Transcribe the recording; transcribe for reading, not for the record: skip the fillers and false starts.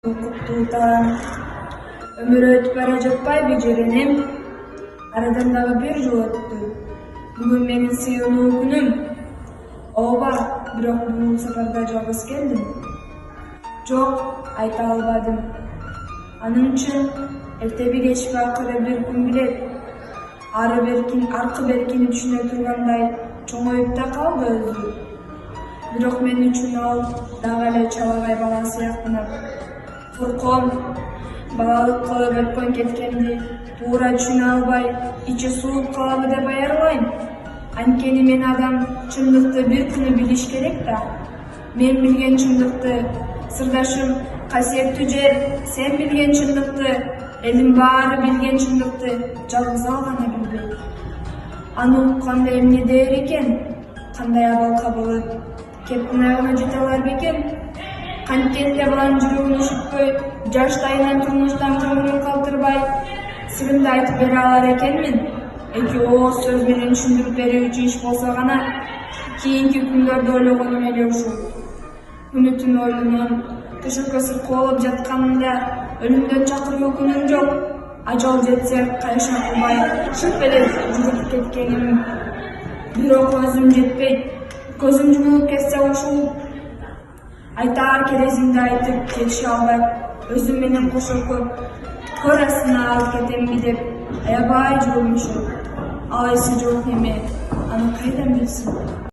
Улуттуктан өмүр өтүп бара жатпайбы жеренем, арадан дагы бир жыл өттү. Бүгүн менин сыйынуу күнүм. Ооба, бирок бул сапарда жалгыз келдим. Жок, айта албадым. Анын үчүн эртеби кечпи акыры бир күн билет. Аркы беркини түшүнө тургандай чоңоюп да калды өзү. Бирок мен үчүн ал дагы эле чалагай бала сыяктанат. Корком, балалык кылып өткөн кеткенди туура түшүнө албай, ичи сууп калабы деп аярлайм. Анткени мен адам чындыкты бир күнү билиш керек да. Мен билген чындыкты, сырдашым касиеттүү жер, сен билген чындыкты, элдин баары билген чындыкты жалгыз ал гана билбейт. Аны укканда эмне дээр экен? Кандай абал кабылып, кептин аягына жете алар бекен? Канткенде баланын жүрөгүн ушутпой, жаштайынан турмуштан көңүлүн калтырбай, сырымды айтып бере алар экенмин. Эки ооз сөз менен түшүндүрүп берүүчү иш болсо гана, кийинки күндөрдө ойлогонум эле ушул. Күнү түн ойлонон, төшөккө сыркоолоп жатканымда өлүмдөн чакыруу күнүм жок. Ажал жетсе кайша кылбай, шып эле жүрүп кеткеним. Бирок көзүм жетпейт. Көзүм жумулуп кетсе ушул айтаар керезимди айтып жетише албай, өзүм менен кошо көр астына алып кетемби деп аябай жүрөгүм чыгып. Ал эси жок неме, аны кайдан билсин?